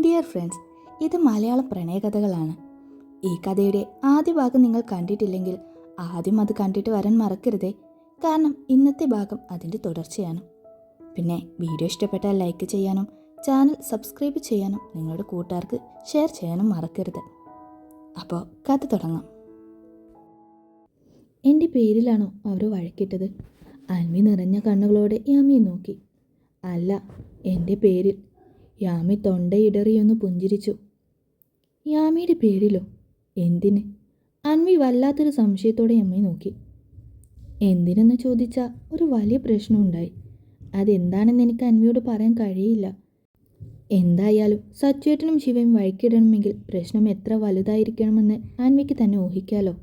Dear friends, ഇത് മലയാളം പ്രണയകഥകളാണ്. ഈ കഥയുടെ ആദ്യ ഭാഗം നിങ്ങൾ കണ്ടിട്ടില്ലെങ്കിൽ ആദ്യം അത് കണ്ടിട്ട് വരാൻ മറക്കരുതേ. കാരണം ഇന്നത്തെ ഭാഗം അതിൻ്റെ തുടർച്ചയാണ്. പിന്നെ വീഡിയോ ഇഷ്ടപ്പെട്ടാൽ ലൈക്ക് ചെയ്യാനും ചാനൽ സബ്സ്ക്രൈബ് ചെയ്യാനും നിങ്ങളുടെ കൂട്ടുകാർക്ക് ഷെയർ ചെയ്യാനും മറക്കരുത്. അപ്പോൾ കഥ തുടങ്ങാം. എൻ്റെ പേരിലാണോ അവർ വഴക്കിട്ടത്? അൻവി നിറഞ്ഞ കണ്ണുകളോടെ യാമിയെ നോക്കി. അല്ല, എൻ്റെ പേരിൽ. യാമി തൊണ്ടയിടറിയൊന്ന് പുഞ്ചിരിച്ചു. യാമിയുടെ പേരിലോ? എന്തിന്? അൻവി വല്ലാത്തൊരു സംശയത്തോടെ അമ്മയെ നോക്കി. എന്തിനെന്ന് ചോദിച്ചാൽ ഒരു വലിയ പ്രശ്നമുണ്ടായി. അതെന്താണെന്ന് എനിക്ക് അൻവിയോട് പറയാൻ കഴിയില്ല. എന്തായാലും സച്ചുവേട്ടനും ശിവയും വഴക്കിടണമെങ്കിൽ പ്രശ്നം എത്ര വലുതായിരിക്കണമെന്ന് അൻവിക്ക് തന്നെ ഊഹിക്കാലോ.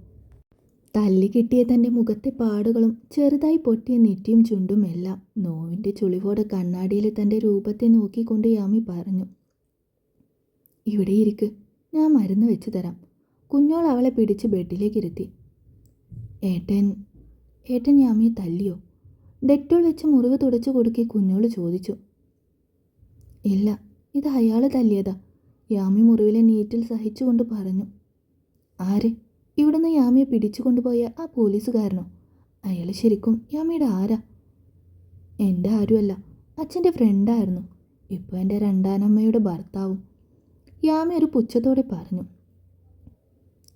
തല്ലി കിട്ടിയ തൻ്റെ മുഖത്തെ പാടുകളും ചെറുതായി പൊട്ടിയ നെറ്റിയും ചുണ്ടും എല്ലാം നോവിൻ്റെ ചുളിവോടെ കണ്ണാടിയിൽ തൻ്റെ രൂപത്തെ നോക്കിക്കൊണ്ട് യാമി പറഞ്ഞു. ഇവിടെ ഇരിക്ക്, ഞാൻ മരുന്ന് വെച്ച് തരാം. കുഞ്ഞോൾ അവളെ പിടിച്ച് ബെഡിലേക്ക് ഇരുത്തി. ഏട്ടൻ യാമിയെ തല്ലിയോ? ഡെറ്റോൾ വെച്ച് മുറിവ് തുടച്ചു കൊടുക്കി കുഞ്ഞോൾ ചോദിച്ചു. ഇല്ല, ഇത് അയാൾ തല്ലിയതാ, യാമി മുറിവിലെ നീറ്റിൽ സഹിച്ചുകൊണ്ട് പറഞ്ഞു. ആര്? ഇവിടുന്ന് യാമിയെ പിടിച്ചു കൊണ്ടുപോയ ആ പോലീസുകാരനോ? അയാൾ ശരിക്കും യാമിയുടെ ആരാ? എൻ്റെ ആരുമല്ല, അച്ഛൻ്റെ ഫ്രണ്ടായിരുന്നു. ഇപ്പോൾ എൻ്റെ രണ്ടാനമ്മയുടെ ഭർത്താവും. യാമി ഒരു പുച്ഛത്തോടെ പറഞ്ഞു.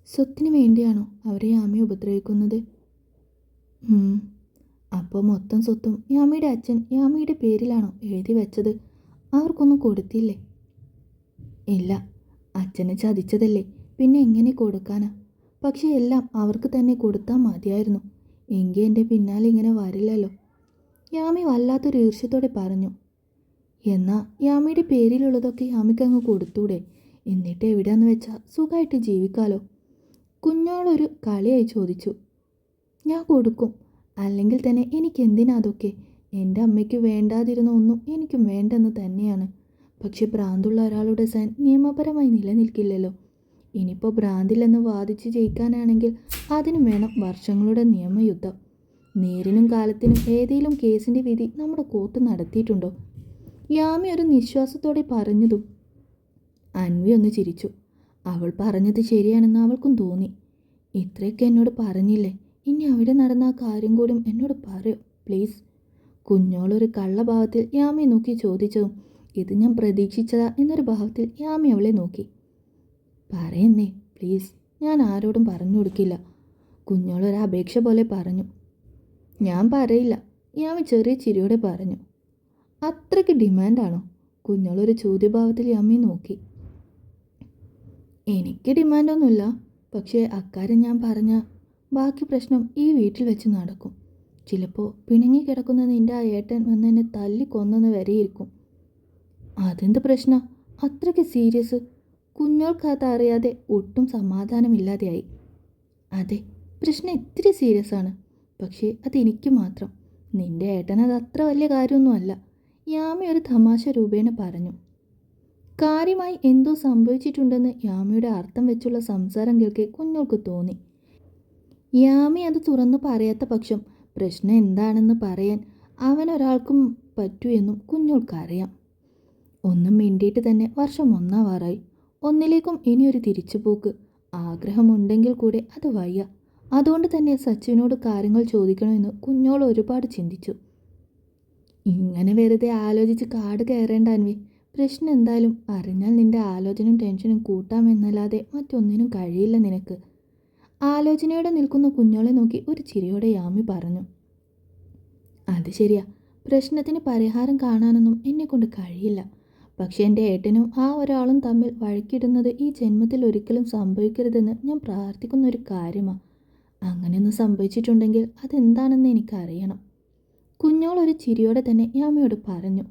സ്വത്തിന് വേണ്ടിയാണോ അവരെ യാമിയെ ഉപദ്രവിക്കുന്നത്? അപ്പോൾ മൊത്തം സ്വത്തും യാമിയുടെ അച്ഛൻ യാമിയുടെ പേരിലാണോ എഴുതി വെച്ചത്? അവർക്കൊന്നും കൊടുത്തില്ലേ? ഇല്ല, അച്ഛനെ ചതിച്ചതല്ലേ, പിന്നെ എങ്ങനെ കൊടുക്കാനാ? പക്ഷേ എല്ലാം അവർക്ക് തന്നെ കൊടുത്താൽ മതിയായിരുന്നു. എങ്കിൽ എൻ്റെ പിന്നാലെ ഇങ്ങനെ വരില്ലല്ലോ. യാമി വല്ലാത്തൊരു ഈർഷ്യത്തോടെ പറഞ്ഞു. എന്നാൽ യാമിയുടെ പേരിലുള്ളതൊക്കെ യാമിക്ക് അങ്ങ് കൊടുത്തൂടെ? എന്നിട്ട് എവിടെയാന്ന് വെച്ചാൽ സുഖമായിട്ട് ജീവിക്കാലോ. കുഞ്ഞോളൊരു കളിയായി ചോദിച്ചു. ഞാൻ കൊടുക്കും, അല്ലെങ്കിൽ തന്നെ എനിക്കെന്തിനാ അതൊക്കെ? എൻ്റെ അമ്മയ്ക്ക് വേണ്ടാതിരുന്ന ഒന്നും എനിക്കും വേണ്ടെന്ന് തന്നെയാണ്. പക്ഷെ ഭ്രാന്തുള്ള ഒരാളുടെ സൈൻ നിയമപരമായി നിലനിൽക്കില്ലല്ലോ. ഇനിയിപ്പോൾ ഭ്രാന്തില്ലെന്ന് വാദിച്ച് ജയിക്കാനാണെങ്കിൽ അതിനും വേണം വർഷങ്ങളുടെ നിയമയുദ്ധം. നേരിനും കാലത്തിനും ഏതെങ്കിലും കേസിൻ്റെ വിധി നമ്മുടെ കോർട്ട് നടത്തിയിട്ടുണ്ടോ? യാമി ഒരു നിശ്വാസത്തോടെ പറഞ്ഞതും അൻവി ഒന്ന് ചിരിച്ചു. അവൾ പറഞ്ഞത് ശരിയാണെന്ന് അവൾക്കും തോന്നി. ഇത്രയൊക്കെ എന്നോട് പറഞ്ഞില്ലേ, ഇനി അവിടെ നടന്ന ആ കാര്യം കൂടി എന്നോട് പറയോ പ്ലീസ്? കുഞ്ഞോളൊരു കള്ളഭാവത്തിൽ യാമിയെ നോക്കി ചോദിച്ചതും ഇത് ഞാൻ പ്രതീക്ഷിച്ചതാ എന്നൊരു ഭാവത്തിൽ യാമി അവളെ നോക്കി. പറയുന്നേ പ്ലീസ്, ഞാൻ ആരോടും പറഞ്ഞു കൊടുക്കില്ല. കുഞ്ഞോളൊരു അപേക്ഷ പോലെ പറഞ്ഞു. ഞാൻ പറയില്ല, യാമി ചെറിയ ചിരിയോടെ പറഞ്ഞു. അത്രയ്ക്ക് ഡിമാൻഡാണോ? കുഞ്ഞോളൊരു ചോദ്യഭാവത്തിൽ യാമി നോക്കി. എനിക്ക് ഡിമാൻഡൊന്നുമില്ല, പക്ഷേ അക്കാര്യം ഞാൻ പറഞ്ഞ ബാക്കി പ്രശ്നം ഈ വീട്ടിൽ വെച്ച് നടക്കും. ചിലപ്പോൾ പിണങ്ങി കിടക്കുന്ന നിൻ്റെ ആ ഏട്ടൻ വന്ന് എന്നെ തല്ലി കൊന്നെന്ന് വരെയിരിക്കും. അതെന്ത് പ്രശ്നം? അത്രയ്ക്ക് സീരിയസ്? കുഞ്ഞോൾക്കത് അറിയാതെ ഒട്ടും സമാധാനമില്ലാതെയായി. അതെ, പ്രശ്നം ഇത്തിരി സീരിയസ് ആണ്. പക്ഷേ അതെനിക്ക് മാത്രം. നിൻ്റെ ഏട്ടനത് അത്ര വലിയ കാര്യമൊന്നുമല്ല, യാമി ഒരു തമാശ രൂപേണ പറഞ്ഞു. കാര്യമായി എന്തോ സംഭവിച്ചിട്ടുണ്ടെന്ന് യാമിയുടെ അർത്ഥം വെച്ചുള്ള സംസാരം കേൾക്കെ കുഞ്ഞോൾക്ക് തോന്നി. യാമി അത് തുറന്നു പറയാത്ത പക്ഷം പ്രശ്നം എന്താണെന്ന് പറയാൻ അവനൊരാൾക്കും പറ്റൂ എന്നും കുഞ്ഞോൾക്കറിയാം. ഒന്നും മിണ്ടിയിട്ട് തന്നെ വർഷം ഒന്നാവാറായി. ഒന്നിലേക്കും ഇനിയൊരു തിരിച്ചുപോക്ക് ആഗ്രഹമുണ്ടെങ്കിൽ കൂടെ അത് വയ്യ. അതുകൊണ്ട് തന്നെ സച്ചുവിനോട് കാര്യങ്ങൾ ചോദിക്കണമെന്ന് കുഞ്ഞോൾ ഒരുപാട് ചിന്തിച്ചു. ഇങ്ങനെ വെറുതെ ആലോചിച്ച് കാട് കയറേണ്ട അൻവി. പ്രശ്നം എന്തായാലും അറിഞ്ഞാൽ നിന്റെ ആലോചനയും ടെൻഷനും കൂട്ടാമെന്നല്ലാതെ മറ്റൊന്നിനും കഴിയില്ല നിനക്ക്. ആലോചനയോടെ നിൽക്കുന്ന കുഞ്ഞോളെ നോക്കി ഒരു ചിരിയോടെ യാമി പറഞ്ഞു. അത് ശരിയാ, പ്രശ്നത്തിന് പരിഹാരം കാണാനൊന്നും എന്നെക്കൊണ്ട് കഴിയില്ല. പക്ഷേ എൻ്റെ ഏട്ടനും ആ ഒരാളും തമ്മിൽ വഴക്കിടുന്നത് ഈ ജന്മത്തിൽ ഒരിക്കലും സംഭവിക്കരുതെന്ന് ഞാൻ പ്രാർത്ഥിക്കുന്ന ഒരു കാര്യമാണ്. അങ്ങനെയൊന്നും സംഭവിച്ചിട്ടുണ്ടെങ്കിൽ അതെന്താണെന്ന് എനിക്കറിയണം. കുഞ്ഞോൾ ഒരു ചിരിയോടെ തന്നെ യാമിയോട് പറഞ്ഞു.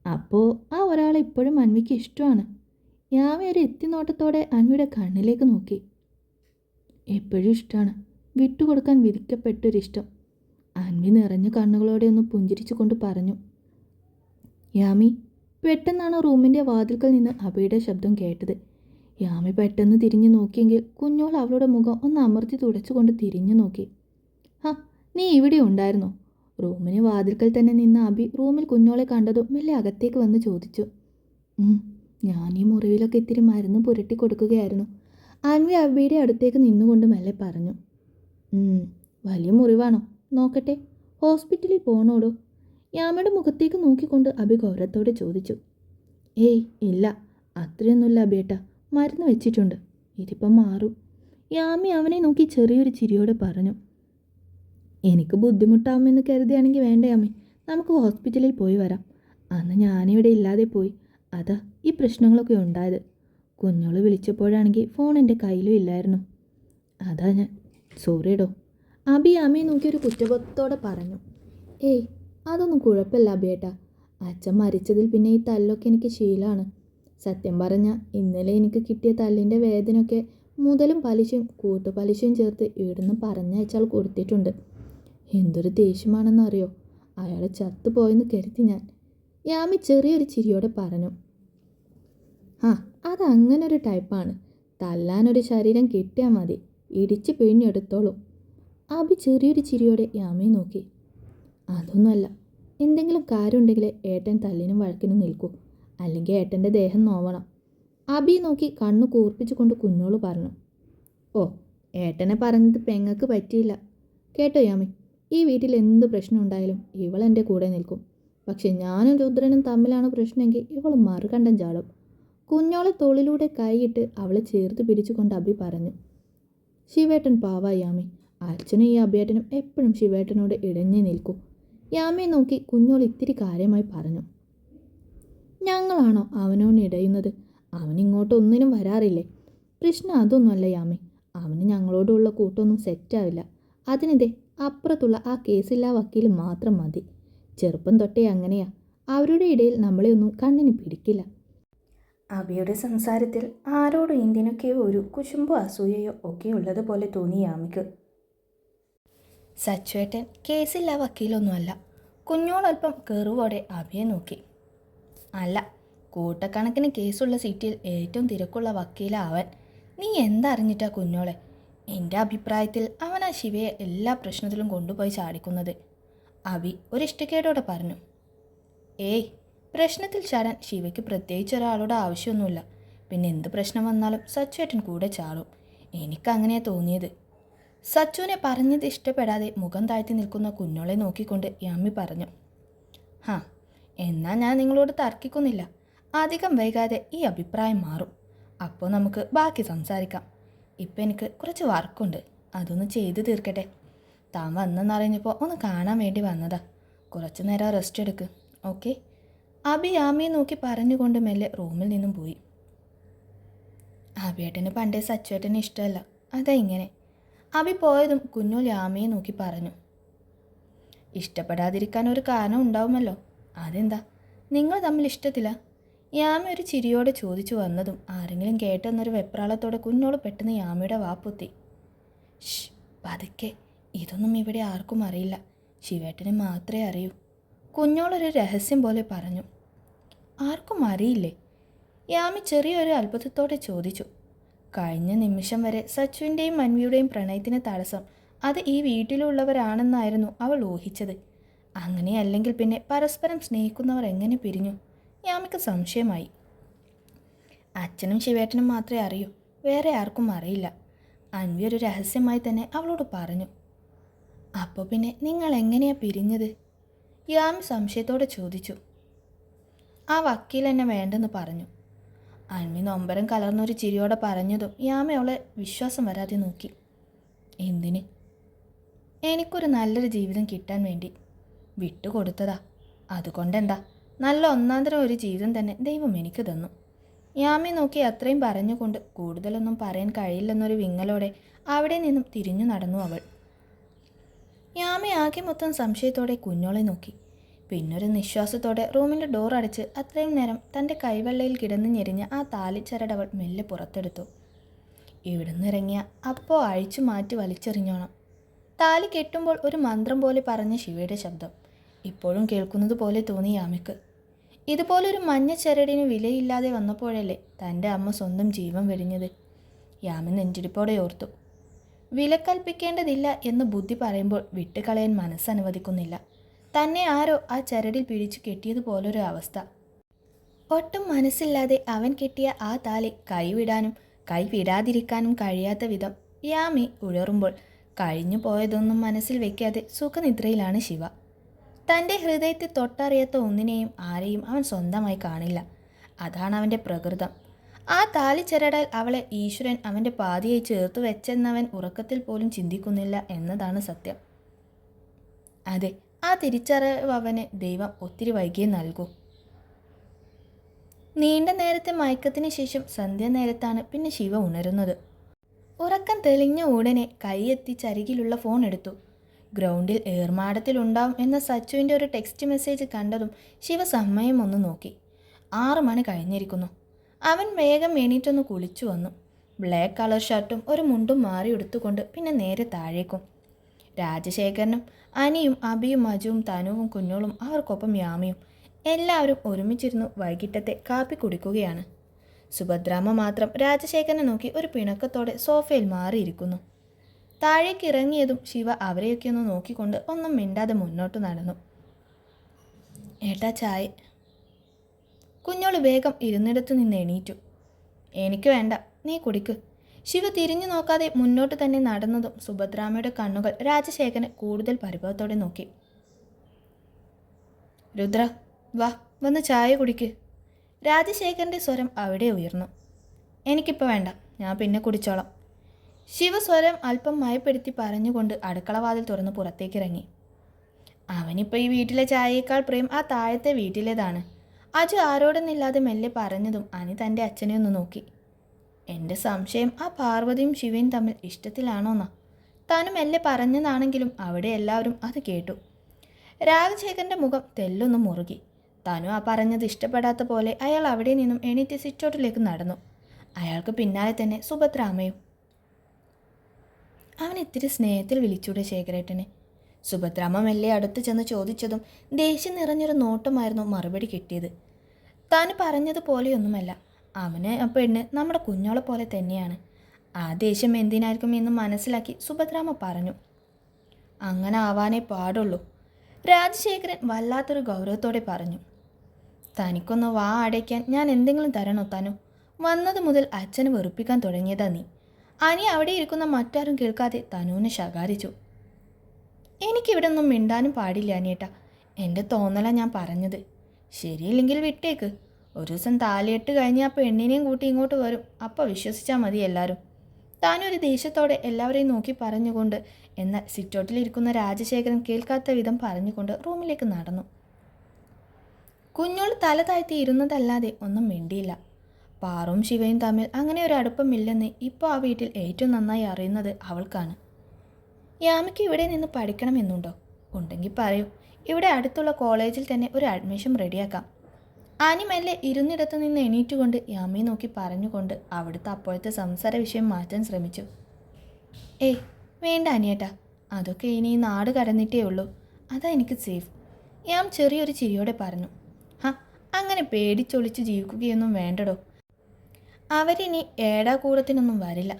അപ്പോൾ ആ ഒരാളെ ഇപ്പോഴും അൻവിക്ക് ഇഷ്ടമാണ്? യാമി ഒരു എത്തിനോട്ടത്തോടെ അൻവിയുടെ കണ്ണിലേക്ക് നോക്കി. എപ്പോഴും ഇഷ്ടമാണ്, വിട്ടുകൊടുക്കാൻ വിധിക്കപ്പെട്ടൊരിഷ്ടം. അൻവി നിറഞ്ഞ കണ്ണുകളോടെ ഒന്ന് പുഞ്ചിരിച്ചു കൊണ്ട് പറഞ്ഞു. യാമി. പെട്ടെന്നാണ് റൂമിൻ്റെ വാതിൽക്കൽ നിന്ന് അബിയുടെ ശബ്ദം കേട്ടത്. യാമി പെട്ടെന്ന് തിരിഞ്ഞു നോക്കിയെങ്കിൽ കുഞ്ഞോൾ അവളുടെ മുഖം ഒന്ന് അമർത്തി തുടച്ചുകൊണ്ട് തിരിഞ്ഞു നോക്കി. നീ ഇവിടെ ഉണ്ടായിരുന്നോ? റൂമിന് വാതിൽക്കൽ തന്നെ നിന്ന അബി റൂമിൽ കുഞ്ഞോളെ കണ്ടതും മെല്ലെ അകത്തേക്ക് വന്ന് ചോദിച്ചു. ഞാൻ ഈ മുറിവിലൊക്കെ ഇത്തിരി മരുന്ന് പുരട്ടി കൊടുക്കുകയായിരുന്നു. അൻവി അബിയുടെ അടുത്തേക്ക് നിന്നുകൊണ്ട് മെല്ലെ പറഞ്ഞു. വലിയ മുറിവാണോ? നോക്കട്ടെ. ഹോസ്പിറ്റലിൽ പോകണോടോ? യാമയുടെ മുഖത്തേക്ക് നോക്കിക്കൊണ്ട് അബി ഗൗരവത്തോടെ ചോദിച്ചു. ഏയ് ഇല്ല, അത്രയൊന്നുമില്ല അബിയേട്ടാ, മരുന്ന് വെച്ചിട്ടുണ്ട്, ഇതിപ്പം മാറും. യാമി അവനെ നോക്കി ചെറിയൊരു ചിരിയോടെ പറഞ്ഞു. എനിക്ക് ബുദ്ധിമുട്ടാവുമെന്ന് കരുതിയാണെങ്കിൽ വേണ്ട യാമി, നമുക്ക് ഹോസ്പിറ്റലിൽ പോയി വരാം. അന്ന് ഞാനിവിടെ ഇല്ലാതെ പോയി, അതാ ഈ പ്രശ്നങ്ങളൊക്കെ ഉണ്ടായത്. കുഞ്ഞോള് വിളിച്ചപ്പോഴാണെങ്കിൽ ഫോൺ എൻ്റെ കയ്യിലും ഇല്ലായിരുന്നു, അതാ ഞാൻ. സോറിയടോ. അബി യാമിയെ നോക്കി ഒരു കുറ്റബോധത്തോടെ പറഞ്ഞു. ഏയ് അതൊന്നും കുഴപ്പമില്ല അബിയേട്ടാ, അച്ഛൻ മരിച്ചതിൽ പിന്നെ ഈ തല്ലൊക്കെ എനിക്ക് ശീലമാണ്. സത്യം പറഞ്ഞാൽ ഇന്നലെ എനിക്ക് കിട്ടിയ തല്ലിൻ്റെ വേദനയൊക്കെ മുതലും പലിശയും കൂട്ടുപലിശയും ചേർത്ത് ഇവിടുന്ന് പറഞ്ഞയച്ചാൽ കൊടുത്തിട്ടുണ്ട്. എന്തൊരു ദേഷ്യമാണെന്നറിയോ, അയാൾ ചത്തുപോയെന്ന് കരുതി ഞാൻ. യാമി ചെറിയൊരു ചിരിയോടെ പറഞ്ഞു. അതങ്ങനൊരു ടൈപ്പാണ്, തല്ലാനൊരു ശരീരം കിട്ടിയാൽ മതി, ഇടിച്ച് പിഴിഞ്ഞെടുത്തോളൂ. അബി ചെറിയൊരു ചിരിയോടെ യാമിയെ നോക്കി. അതൊന്നുമല്ല, എന്തെങ്കിലും കാര്യമുണ്ടെങ്കിൽ ഏട്ടൻ തല്ലിനും വഴക്കിനും നിൽക്കൂ, അല്ലെങ്കിൽ ഏട്ടൻ്റെ ദേഹം നോവണം. അബി നോക്കി കണ്ണു കൂർപ്പിച്ചു കൊണ്ട് കുഞ്ഞോള് പറഞ്ഞു. ഓ, ഏട്ടനെ പറഞ്ഞത് പെങ്ങൾക്ക് പറ്റിയില്ല കേട്ടോ യാമി. ഈ വീട്ടിൽ എന്ത് പ്രശ്നം ഉണ്ടായാലും ഇവളെൻ്റെ കൂടെ നിൽക്കും. പക്ഷെ ഞാനും രുദ്രനും തമ്മിലാണ് പ്രശ്നമെങ്കിൽ ഇവൾ മറുകണ്ടം ചാടും. കുഞ്ഞോളെ തോളിലൂടെ കൈയിട്ട് അവളെ ചേർത്ത് പിടിച്ചുകൊണ്ട് അബി പറഞ്ഞു. ശിവേട്ടൻ പാവാ യാമി, അച്ഛനും ഈ അബിയേട്ടനും എപ്പോഴും ശിവേട്ടനോട് ഇടഞ്ഞു നിൽക്കൂ. യാമിയെ നോക്കി കുഞ്ഞോൾ ഇത്തിരി കാര്യമായി പറഞ്ഞു. ഞങ്ങളാണോ അവനോട് ഇടയുന്നത്? അവനിങ്ങോട്ട് ഒന്നിനും വരാറില്ലേ? പ്രശ്നം അതൊന്നുമല്ല യാമി, അവന് ഞങ്ങളോടുള്ള കൂട്ടൊന്നും സെറ്റാവില്ല. അതിനിടെ അപ്പുറത്തുള്ള ആ കേസില്ലാ വക്കീൽ മാത്രം മതി. ചെറുപ്പം തൊട്ടേ അങ്ങനെയാ, അവരുടെ ഇടയിൽ നമ്മളെ ഒന്നും കണ്ണിന് പിടിക്കില്ല. അബിയുടെ സംസാരത്തിൽ ആരോടും എന്തിനൊക്കെയോ ഒരു കുശുമ്പോ അസൂയയോ ഒക്കെ ഉള്ളതുപോലെ തോന്നി യാമിക്ക്. സച്ചുവേട്ടൻ കേസില്ലാ വക്കീലൊന്നുമല്ല. കുഞ്ഞോളൽപ്പം കെറുവോടെ അബിയെ നോക്കി. അല്ല, കൂട്ടക്കണക്കിന് കേസുള്ള സിറ്റിയിൽ ഏറ്റവും തിരക്കുള്ള വക്കീല അവൻ. നീ എന്തറിഞ്ഞിട്ടാ കുഞ്ഞോളെ? എൻ്റെ അഭിപ്രായത്തിൽ അവൻ ആ ശിവയെ എല്ലാ പ്രശ്നത്തിലും കൊണ്ടുപോയി ചാടിക്കുന്നത്, അബി ഒരിഷ്ടക്കേടോടെ പറഞ്ഞു. ഏയ്, പ്രശ്നത്തിൽ ചാടാൻ ശിവയ്ക്ക് പ്രത്യേകിച്ച് ഒരാളുടെ ആവശ്യമൊന്നുമില്ല. പിന്നെ എന്ത് പ്രശ്നം വന്നാലും സച്ചുവേട്ടൻ കൂടെ ചാടും. എനിക്കങ്ങനെയാണ് തോന്നിയത്. സച്ചുവിനെ പറഞ്ഞത് ഇഷ്ടപ്പെടാതെ മുഖം താഴ്ത്തി നിൽക്കുന്ന കുഞ്ഞോളെ നോക്കിക്കൊണ്ട് യാമി പറഞ്ഞു. എന്നാൽ ഞാൻ നിങ്ങളോട് തർക്കിക്കുന്നില്ല. അധികം വൈകാതെ ഈ അഭിപ്രായം മാറും. അപ്പോൾ നമുക്ക് ബാക്കി സംസാരിക്കാം. ഇപ്പം എനിക്ക് കുറച്ച് വർക്കുണ്ട്, അതൊന്ന് ചെയ്തു തീർക്കട്ടെ. താൻ വന്നെന്നറിഞ്ഞപ്പോൾ ഒന്ന് കാണാൻ വേണ്ടി വന്നതാ. കുറച്ചു നേരം റെസ്റ്റ് എടുക്ക്, ഓക്കെ? അബി യാമിയെ നോക്കി പറഞ്ഞുകൊണ്ട് മെല്ലെ റൂമിൽ നിന്നും പോയി. അബിയേട്ടന് പണ്ടേ സച്ചുവേട്ടന് ഇഷ്ടമല്ല, അതാ ഇങ്ങനെ. അബി പോയതും കുഞ്ഞോൾ യാമിയെ നോക്കി പറഞ്ഞു. ഇഷ്ടപ്പെടാതിരിക്കാൻ ഒരു കാരണം ഉണ്ടാവുമല്ലോ, അതെന്താ? നിങ്ങൾ തമ്മിൽ ഇഷ്ടത്തില്ല? യാമി ഒരു ചിരിയോടെ ചോദിച്ചു വന്നതും ആരെങ്കിലും കേട്ടെന്നൊരു വെപ്രാളത്തോടെ കുഞ്ഞോൾ പെട്ടെന്ന് യാമിയുടെ വാപ്പൊത്തി. പതുക്കെ, ഇതൊന്നും ഇവിടെ ആർക്കും അറിയില്ല, ശിവേട്ടന് മാത്രമേ അറിയൂ. കുഞ്ഞോളൊരു രഹസ്യം പോലെ പറഞ്ഞു. ആർക്കും അറിയില്ലേ? യാമി ചെറിയൊരു അത്ഭുതത്തോടെ ചോദിച്ചു. കഴിഞ്ഞ നിമിഷം വരെ സച്ചുവിൻ്റെയും മൻവിയുടെയും പ്രണയത്തിന് തടസ്സം അത് ഈ വീട്ടിലുള്ളവരാണെന്നായിരുന്നു അവൾ ഊഹിച്ചത്. അങ്ങനെയല്ലെങ്കിൽ പിന്നെ പരസ്പരം സ്നേഹിക്കുന്നവർ എങ്ങനെ പിരിഞ്ഞു? യാമിക്ക് സംശയമായി. അച്ഛനും ശിവേട്ടനും മാത്രമേ അറിയൂ, വേറെ ആർക്കും അറിയില്ല. അൻവി ഒരു രഹസ്യമായി തന്നെ അവളോട് പറഞ്ഞു. അപ്പോൾ പിന്നെ നിങ്ങൾ എങ്ങനെയാ പിരിഞ്ഞത്? യാമി സംശയത്തോടെ ചോദിച്ചു. ആ വക്കീൽ എന്നെ വേണ്ടെന്ന് പറഞ്ഞു. അൻവി നൊമ്പരം കലർന്നൊരു ചിരിയോടെ പറഞ്ഞതും യാമി അവളെ വിശ്വാസം വരാതെ നോക്കി. എന്തിന്? എനിക്കൊരു നല്ലൊരു ജീവിതം കിട്ടാൻ വേണ്ടി വിട്ടുകൊടുത്തതാ. അതുകൊണ്ടെന്താ, നല്ല ഒന്നാന്തരം ഒരു ജീവിതം തന്നെ ദൈവം എനിക്ക് തന്നു. യാമി നോക്കി അത്രയും പറഞ്ഞുകൊണ്ട് കൂടുതലൊന്നും പറയാൻ കഴിയില്ലെന്നൊരു വിങ്ങലോടെ അവിടെ നിന്നും തിരിഞ്ഞു നടന്നു അവൾ. യാമി ആകെ മൊത്തം സംശയത്തോടെ കുഞ്ഞോളെ നോക്കി. പിന്നൊരു നിശ്വാസത്തോടെ റൂമിൻ്റെ ഡോർ അടച്ച് അത്രയും നേരം തൻ്റെ കൈവെള്ളയിൽ കിടന്ന് ഞെരിഞ്ഞ ആ താലിച്ചരടവൾ മെല്ലെ പുറത്തെടുത്തു. ഇവിടുന്ന് ഇറങ്ങിയ അപ്പോൾ അഴിച്ചു മാറ്റി വലിച്ചെറിഞ്ഞോണം. താലി കെട്ടുമ്പോൾ ഒരു മന്ത്രം പോലെ പറഞ്ഞ ശിവയുടെ ശബ്ദം ഇപ്പോഴും കേൾക്കുന്നത് പോലെ തോന്നി യാമിക്ക്. ഇതുപോലൊരു മഞ്ഞ ചരടിന് വിലയില്ലാതെ വന്നപ്പോഴല്ലേ തൻ്റെ അമ്മ സ്വന്തം ജീവൻ വെടിഞ്ഞത്. യാമി നെഞ്ചിടിപ്പോടെ ഓർത്തു. വില കൽപ്പിക്കേണ്ടതില്ല എന്ന് ബുദ്ധി പറയുമ്പോൾ വിട്ടുകളയാൻ മനസ്സനുവദിക്കുന്നില്ല. തന്നെ ആരോ ആ ചരടിൽ പിടിച്ചു കെട്ടിയതുപോലൊരു അവസ്ഥ. ഒട്ടും മനസ്സില്ലാതെ അവൻ കെട്ടിയ ആ താലി കൈവിടാതിരിക്കാനും കഴിയാത്ത വിധം യാമി ഉഴറുമ്പോൾ കഴിഞ്ഞു പോയതൊന്നും മനസ്സിൽ വെക്കാതെ സുഖനിദ്രയിലാണ് ശിവ. തൻ്റെ ഹൃദയത്തിൽ തൊട്ടറിയാത്ത ഒന്നിനെയും ആരെയും അവൻ സ്വന്തമായി കാണില്ല. അതാണ് അവൻ്റെ പ്രകൃതം. ആ താലിച്ചരടാൽ അവളെ ഈശ്വരൻ അവൻ്റെ പാതിയായി ചേർത്ത് വെച്ചെന്നവൻ ഉറക്കത്തിൽ പോലും ചിന്തിക്കുന്നില്ല എന്നതാണ് സത്യം. അതെ, ആ തിരിച്ചറിവ് അവന് ദൈവം ഒത്തിരി വൈകിയേ നൽകൂ. നീണ്ട നേരത്തെ മയക്കത്തിന് ശേഷം സന്ധ്യാനേരത്താണ് പിന്നെ ശിവ ഉണരുന്നത്. ഉറക്കം തെളിഞ്ഞ ഉടനെ കൈയെത്തിച്ചരികിലുള്ള ഫോൺ എടുത്തു. ഗ്രൗണ്ടിൽ ഏർമാടത്തിലുണ്ടാവും എന്ന സച്ചുവിൻ്റെ ഒരു ടെക്സ്റ്റ് മെസ്സേജ് കണ്ടതും ശിവ സമയം ഒന്ന് നോക്കി. 6 മണി കഴിഞ്ഞിരിക്കുന്നു. അവൻ വേഗം എണീറ്റൊന്ന് കുളിച്ചു വന്നു. ബ്ലാക്ക് കളർ ഷർട്ടും ഒരു മുണ്ടും മാറി എടുത്തുകൊണ്ട് പിന്നെ നേരെ താഴേക്കും. രാജശേഖരനും അനിയും അബിയും മജുവും തനുവും കുഞ്ഞോളും അവർക്കൊപ്പം യാമിയും എല്ലാവരും ഒരുമിച്ചിരുന്നു വൈകിട്ടത്തെ കാപ്പി കുടിക്കുകയാണ്. സുഭദ്രാമ്മ മാത്രം രാജശേഖരനെ നോക്കി ഒരു പിണക്കത്തോടെ സോഫയിൽ മാറിയിരിക്കുന്നു. താഴേക്ക് ഇറങ്ങിയതും ശിവ അവരെയൊക്കെ ഒന്ന് നോക്കിക്കൊണ്ട് ഒന്നും മിണ്ടാതെ മുന്നോട്ട് നടന്നു. ഏട്ടാ ചായ. കുഞ്ഞോള് വേഗം ഇരുന്നിടത്തു നിന്ന് എണീറ്റു. എനിക്ക് വേണ്ട, നീ കുടിക്ക്. ശിവ തിരിഞ്ഞു നോക്കാതെ മുന്നോട്ട് തന്നെ നടന്നതും സുഭദ്രാമ്മയുടെ കണ്ണുകൾ രാജശേഖരനെ കൂടുതൽ പരിഭവത്തോടെ നോക്കി. രുദ്ര, വാ, വന്ന് ചായ കുടിക്ക്. രാജശേഖരൻ്റെ സ്വരം അവിടെ ഉയർന്നു. എനിക്കിപ്പോൾ വേണ്ട, ഞാൻ പിന്നെ കുടിച്ചോളാം. ശിവസ്വരം അല്പം മയപ്പെടുത്തി പറഞ്ഞുകൊണ്ട് അടുക്കളവാതിൽ തുറന്ന് പുറത്തേക്കിറങ്ങി. അവനിപ്പോൾ ഈ വീട്ടിലെ ചായയേക്കാൾ പ്രിയം ആ താഴത്തെ വീട്ടിലേതാണ്. അജു ആരോടൊന്നില്ലാതെ മെല്ലെ പറഞ്ഞതും അനി തൻ്റെ അച്ഛനെ ഒന്ന് നോക്കി. എൻ്റെ സംശയം ആ പാർവതിയും ശിവയും തമ്മിൽ ഇഷ്ടത്തിലാണോന്നാ. താനും മെല്ലെ പറഞ്ഞതാണെങ്കിലും അവിടെ എല്ലാവരും അത് കേട്ടു. രാജശേഖരൻ്റെ മുഖം തെല്ലൊന്ന് മുറുകി. താനും ആ പറഞ്ഞത് ഇഷ്ടപ്പെടാത്ത പോലെ അയാൾ അവിടെ നിന്നും എണീറ്റ് സിറ്റൗട്ടിലേക്ക് നടന്നു. അയാൾക്ക് പിന്നാലെ തന്നെ സുഭദ്രാമ്മയും. അവൻ ഇത്തിരി സ്നേഹത്തിൽ വിളിച്ചൂടെ ശേഖരേട്ടനെ? സുഭദ്രാമ്മ മെല്ലെ അടുത്ത് ചെന്ന് ചോദിച്ചതും ദേഷ്യം നിറഞ്ഞൊരു നോട്ടമായിരുന്നു മറുപടി കിട്ടിയത്. താൻ പറഞ്ഞതുപോലെയൊന്നുമല്ല. അവന് ആ പെണ്ണ് നമ്മുടെ കുഞ്ഞോളെ പോലെ തന്നെയാണ്. ആ ദേഷ്യം എന്തിനായിരിക്കും എന്ന് മനസ്സിലാക്കി സുഭദ്രാമ്മ പറഞ്ഞു. അങ്ങനെ ആവാനേ പാടുള്ളൂ. രാജശേഖരൻ വല്ലാത്തൊരു ഗൗരവത്തോടെ പറഞ്ഞു. തനിക്കൊന്ന് വാ അടയ്ക്കാൻ ഞാൻ എന്തെങ്കിലും തരണോ തനു? വന്നത് മുതൽ അച്ഛനെ വെറുപ്പിക്കാൻ തുടങ്ങിയതാ നീ. അനി അവിടെ ഇരിക്കുന്ന മറ്റാരും കേൾക്കാതെ തനുവിനെ ശകാരിച്ചു. എനിക്കിവിടെ ഒന്നും മിണ്ടാനും പാടില്ല അനിയേട്ടാ. എൻ്റെ തോന്നലാ ഞാൻ പറഞ്ഞത്. ശരിയില്ലെങ്കിൽ വിട്ടേക്ക്. ഒരു ദിവസം താലിയെട്ട് കഴിഞ്ഞ് ആ പെണ്ണിനെയും കൂട്ടി ഇങ്ങോട്ട് വരും. അപ്പോൾ വിശ്വസിച്ചാൽ മതി എല്ലാവരും. താനൊരു ദേഷ്യത്തോടെ എല്ലാവരെയും നോക്കി പറഞ്ഞുകൊണ്ട് എന്നാൽ സിറ്റൗട്ടിലിരിക്കുന്ന രാജശേഖരൻ കേൾക്കാത്ത വിധം പറഞ്ഞുകൊണ്ട് റൂമിലേക്ക് നടന്നു. കുഞ്ഞോൾ തല താഴ്ത്തി ഇരുന്നതല്ലാതെ ഒന്നും മിണ്ടിയില്ല. പാറും ശിവയും തമ്മിൽ അങ്ങനെ ഒരു അടുപ്പമില്ലെന്ന് ഇപ്പോൾ ആ വീട്ടിൽ ഏറ്റവും നന്നായി അറിയുന്നത് അവൾക്കാണ്. യാമിക്ക് ഇവിടെ നിന്ന് പഠിക്കണമെന്നുണ്ടോ? ഉണ്ടെങ്കിൽ പറയൂ. ഇവിടെ അടുത്തുള്ള കോളേജിൽ തന്നെ ഒരു അഡ്മിഷൻ റെഡിയാക്കാം. ആനി മെല്ലെ ഇരുന്നിടത്തു നിന്ന് എണീറ്റുകൊണ്ട് യാമിയെ നോക്കി പറഞ്ഞുകൊണ്ട് അവിടുത്തെ അപ്പോഴത്തെ സംസാര വിഷയം മാറ്റാൻ ശ്രമിച്ചു. ഏയ് വേണ്ട അനിയേട്ടാ, അതൊക്കെ ഇനി ഈ നാട് കടന്നിട്ടേ ഉള്ളൂ. അതാ എനിക്ക് സേഫ്. യാം ചെറിയൊരു ചിരിയോടെ പറഞ്ഞു. അങ്ങനെ പേടിച്ചൊളിച്ച് ജീവിക്കുകയൊന്നും വേണ്ടടോ. അവരിനി ഏടാകൂടത്തിനൊന്നും വരില്ല.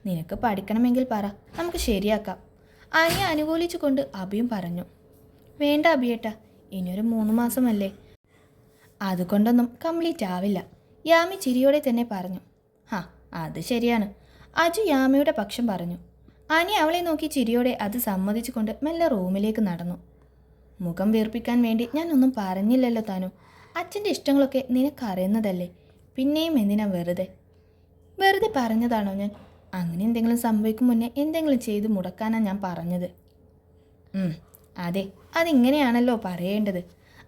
നിനക്ക് പഠിക്കണമെങ്കിൽ പറ, നമുക്ക് ശരിയാക്കാം. അനിയെ അനുകൂലിച്ചു കൊണ്ട് അഭിയും പറഞ്ഞു. വേണ്ട അഭിയേട്ടാ, ഇനിയൊരു 3 മാസമല്ലേ, അതുകൊണ്ടൊന്നും കംപ്ലീറ്റ് ആവില്ല. യാമി ചിരിയോടെ തന്നെ പറഞ്ഞു. അത് ശരിയാണ്. അജു യാമിയുടെ പക്ഷം പറഞ്ഞു. അനി അവളെ നോക്കി ചിരിയോടെ അത് സമ്മതിച്ചുകൊണ്ട് മെല്ലെ റൂമിലേക്ക് നടന്നു. മുഖം വീർപ്പിക്കാൻ വേണ്ടി ഞാനൊന്നും പറഞ്ഞില്ലല്ലോ താനു. അച്ഛൻ്റെ ഇഷ്ടങ്ങളൊക്കെ നിനക്കറിയുന്നതല്ലേ. പിന്നെയും എന്തിനാ വെറുതെ പറഞ്ഞതാണോ ഞാൻ? അങ്ങനെ എന്തെങ്കിലും സംഭവിക്കും മുന്നേ എന്തെങ്കിലും ചെയ്ത് മുടക്കാനാണ് ഞാൻ പറഞ്ഞത്. അതെ, അതിങ്ങനെയാണല്ലോ പറയേണ്ടത്.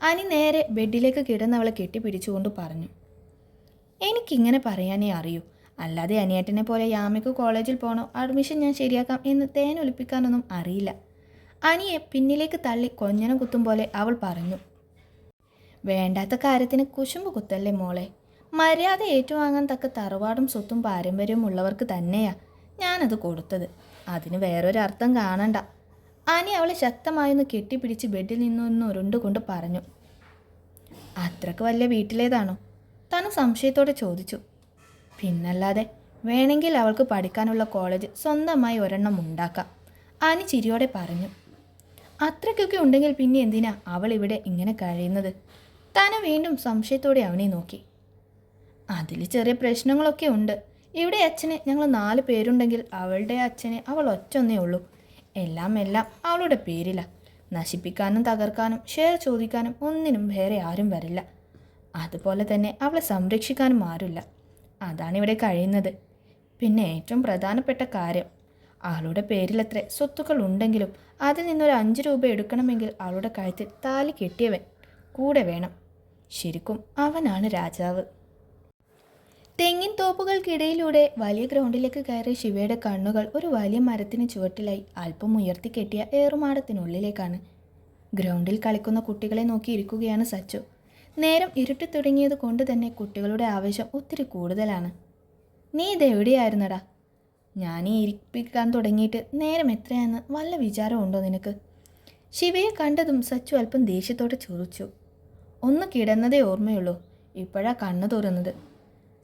അനി നേരെ ബെഡിലേക്ക് കിടന്നവളെ കെട്ടിപ്പിടിച്ചുകൊണ്ട് പറഞ്ഞു. എനിക്കിങ്ങനെ പറയാനേ അറിയൂ. അല്ലാതെ അനിയേട്ടനെ പോലെ യാമിക്ക് കോളേജിൽ പോകണോ, അഡ്മിഷൻ ഞാൻ ശരിയാക്കാം എന്ന് തേനൊലിപ്പിക്കാനൊന്നും അറിയില്ല. അനിയെ പിന്നിലേക്ക് തള്ളി കൊഞ്ഞനം കുത്തും പോലെ അവൾ പറഞ്ഞു. വേണ്ടാത്ത കാര്യത്തിന് കുശുമ്പ് കുത്തല്ലേ മോളെ. മര്യാദ ഏറ്റുവാങ്ങാൻ തക്ക തറവാടും സ്വത്തും പാരമ്പര്യവും ഉള്ളവർക്ക് തന്നെയാ ഞാനത് കൊടുത്തത്. അതിന് വേറൊരർത്ഥം കാണണ്ട. അനി അവളെ ശക്തമായൊന്ന് കെട്ടിപ്പിടിച്ച് ബെഡിൽ നിന്നൊന്ന് ഉരുണ്ടുകൊണ്ട് പറഞ്ഞു. അത്രക്ക് വലിയ വീട്ടിലേതാണോ? താനും സംശയത്തോടെ ചോദിച്ചു. പിന്നല്ലാതെ, വേണമെങ്കിൽ അവൾക്ക് പഠിക്കാനുള്ള കോളേജ് സ്വന്തമായി ഒരെണ്ണം ഉണ്ടാക്കാം, അനി ചിരിയോടെ പറഞ്ഞു. അത്രയ്ക്കൊക്കെ ഉണ്ടെങ്കിൽ പിന്നെ എന്തിനാ അവൾ ഇവിടെ ഇങ്ങനെ കഴിയുന്നത്? താനും വീണ്ടും സംശയത്തോടെ അവനെ നോക്കി. അതിൽ ചെറിയ പ്രശ്നങ്ങളൊക്കെ ഉണ്ട്. ഇവിടെ അച്ഛന് ഞങ്ങൾ 4 പേരുണ്ടെങ്കിൽ അവളുടെ അച്ഛന് അവൾ ഒറ്റൊന്നേ ഉള്ളൂ. എല്ലാം അവളുടെ പേരില. നശിപ്പിക്കാനും തകർക്കാനും ഷെയർ ചോദിക്കാനും ഒന്നിനും വേറെ ആരും വരില്ല. അതുപോലെ തന്നെ അവളെ സംരക്ഷിക്കാനും ആരുമില്ല. അതാണിവിടെ കഴിയുന്നത്. പിന്നെ ഏറ്റവും പ്രധാനപ്പെട്ട കാര്യം, അവളുടെ പേരിലത്ര സ്വത്തുക്കൾ ഉണ്ടെങ്കിലും അതിൽ നിന്നൊരു 5 രൂപ എടുക്കണമെങ്കിൽ അവളുടെ കഴുത്തിൽ താലി കെട്ടിയവൻ കൂടെ വേണം. ശരിക്കും അവനാണ് രാജാവ്. തെങ്ങിൻ തോപ്പുകൾക്കിടയിലൂടെ വലിയ ഗ്രൗണ്ടിലേക്ക് കയറിയ ശിവയുടെ കണ്ണുകൾ ഒരു വലിയ മരത്തിന് ചുവട്ടിലായി അല്പം ഉയർത്തിക്കെട്ടിയ ഏറുമാടത്തിനുള്ളിലേക്കാണ്. ഗ്രൗണ്ടിൽ കളിക്കുന്ന കുട്ടികളെ നോക്കിയിരിക്കുകയാണ് സച്ചു. നേരം ഇരുട്ടി തുടങ്ങിയത് കൊണ്ട് തന്നെ കുട്ടികളുടെ ആവേശം ഒത്തിരി കൂടുതലാണ്. നീ ഇതെവിടെയായിരുന്നടാ? ഞാനീ ഇരിപ്പിക്കാൻ തുടങ്ങിയിട്ട് നേരം എത്രയാണെന്ന് വല്ല വിചാരമുണ്ടോ നിനക്ക്? ശിവയെ കണ്ടതും സച്ചു അല്പം ദേഷ്യത്തോടെ ചോദിച്ചു. ഒന്ന് കിടന്നതേ ഓർമ്മയുള്ളൂ, ഇപ്പോഴാ കണ്ണു തുറന്നത്.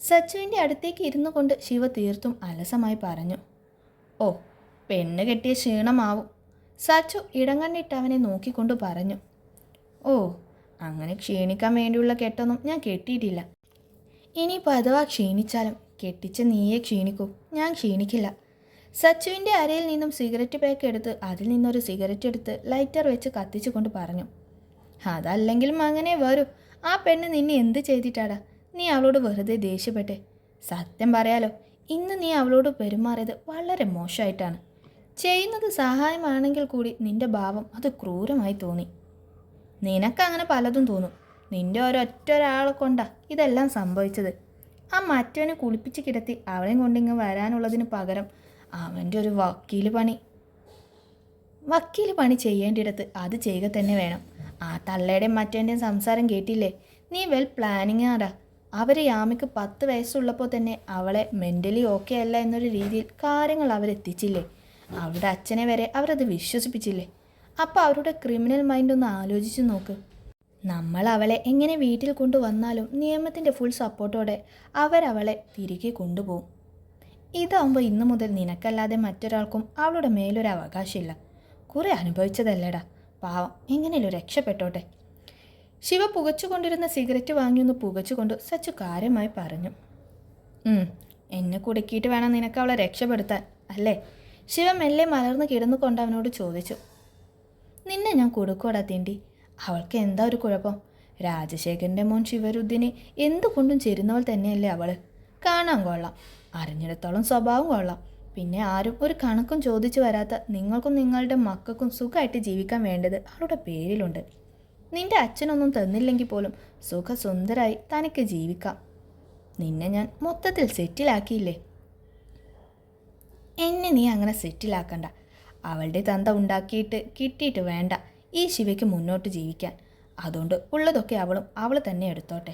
സച്ചുവിൻ്റെ അടുത്തേക്ക് ഇരുന്നു കൊണ്ട് ശിവ തീർത്തും അലസമായി പറഞ്ഞു. ഓ, പെണ്ണ് കെട്ടിയ ക്ഷീണമാവും. സച്ചു ഇടങ്കണ്ണിട്ട് അവനെ നോക്കിക്കൊണ്ട് പറഞ്ഞു. ഓ, അങ്ങനെ ക്ഷീണിക്കാൻ വേണ്ടിയുള്ള കെട്ടൊന്നും ഞാൻ കെട്ടിയിട്ടില്ല. ഇനിയിപ്പോൾ അഥവാ ക്ഷീണിച്ചാലും കെട്ടിച്ച നീയെ ക്ഷീണിക്കൂ, ഞാൻ ക്ഷീണിക്കില്ല. സച്ചുവിൻ്റെ അരയിൽ നിന്നും സിഗരറ്റ് പാക്ക് എടുത്ത് അതിൽ നിന്നൊരു സിഗരറ്റ് എടുത്ത് ലൈറ്റർ വെച്ച് കത്തിച്ചു കൊണ്ട് പറഞ്ഞു. അതല്ലെങ്കിലും അങ്ങനെ വരൂ. ആ പെണ്ണ് നിന്നെ എന്ത് ചെയ്തിട്ടാടാ നീ അവളോട് വെറുതെ ദേഷ്യപ്പെട്ടെ? സത്യം പറയാലോ, ഇന്ന് നീ അവളോട് പെരുമാറിയത് വളരെ മോശമായിട്ടാണ്. ചെയ്യുന്നത് സഹായമാണെങ്കിൽ കൂടി നിന്റെ ഭാവം അത് ക്രൂരമായി തോന്നി. നിനക്കങ്ങനെ പലതും തോന്നും. നിന്റെ ഒരൊറ്റൊരാളെ കൊണ്ടാ ഇതെല്ലാം സംഭവിച്ചത്. ആ മറ്റവനെ കുളിപ്പിച്ച് കിടത്തി അവളെയും കൊണ്ടിങ്ങ് വരാനുള്ളതിന് പകരം അവൻ്റെ ഒരു വക്കീല് പണി ചെയ്യേണ്ടിടത്ത് അത് ചെയ്യുക തന്നെ വേണം. ആ തള്ളയുടെയും മറ്റേൻ്റെയും സംസാരം കേട്ടില്ലേ? നീ വെൽ പ്ലാനിങ് ആടാ. അവർ യാമിക്ക് 10 വയസ്സുള്ളപ്പോൾ തന്നെ അവളെ മെൻ്റലി ഓക്കെ അല്ല എന്നൊരു രീതിയിൽ കാര്യങ്ങൾ അവരെത്തിച്ചില്ലേ? അവളുടെ അച്ഛനെ വരെ അവരത് വിശ്വസിപ്പിച്ചില്ലേ? അപ്പോൾ അവരുടെ ക്രിമിനൽ മൈൻഡ് ഒന്ന് ആലോചിച്ച് നോക്ക്. നമ്മൾ അവളെ എങ്ങനെ വീട്ടിൽ കൊണ്ടുവന്നാലും നിയമത്തിൻ്റെ ഫുൾ സപ്പോർട്ടോടെ അവരവളെ തിരികെ കൊണ്ടുപോകും. ഇതാവുമ്പോൾ ഇന്നു മുതൽ നിനക്കല്ലാതെ മറ്റൊരാൾക്കും അവളുടെ മേലൊരു അവകാശമില്ല. കുറേ അനുഭവിച്ചതല്ലേടാ, പാവം എങ്ങനെയല്ലോ രക്ഷപ്പെട്ടോട്ടെ. ശിവ പുകച്ചുകൊണ്ടിരുന്ന സിഗരറ്റ് വാങ്ങിയൊന്ന് പുകച്ചുകൊണ്ട് സച്ചു കാര്യമായി പറഞ്ഞു. എന്നെ കുടുക്കിയിട്ട് വേണം നിനക്ക് അവളെ രക്ഷപ്പെടുത്താൻ അല്ലേ? ശിവ മെല്ലെ മലർന്ന് കിടന്നുകൊണ്ട് അവനോട് ചോദിച്ചു. നിന്നെ ഞാൻ കൊടുക്കോടാ തിണ്ടി. അവൾക്ക് എന്താ ഒരു കുഴപ്പം? രാജശേഖരൻ്റെ മോൻ ശിവരുദ്ധിനെ എന്തുകൊണ്ടും ചേരുന്നവൾ തന്നെയല്ലേ അവള്. കാണാൻ കൊള്ളാം, അറിഞ്ഞിടത്തോളം സ്വഭാവം കൊള്ളാം. പിന്നെ ആരും ഒരു കണക്കും ചോദിച്ചു വരാത്ത നിങ്ങൾക്കും നിങ്ങളുടെ മക്കൾക്കും സുഖമായിട്ട് ജീവിക്കാൻ വേണ്ടത് അവളുടെ പേരിലുണ്ട്. നിന്റെ അച്ഛനൊന്നും തന്നില്ലെങ്കിൽ പോലും സുഖസുന്ദരായി തനിക്ക് ജീവിക്കാം. നിന്നെ ഞാൻ മൊത്തത്തിൽ സെറ്റിലാക്കിയില്ലേ? എന്നെ നീ അങ്ങനെ സെറ്റിലാക്കണ്ട. അവളുടെ തന്ത ഉണ്ടാക്കിയിട്ട് കിട്ടിയിട്ട് വേണ്ട ഈ ശിവയ്ക്ക് മുന്നോട്ട് ജീവിക്കാൻ. അതുകൊണ്ട് ഉള്ളതൊക്കെ അവൾ തന്നെ എടുത്തോട്ടെ.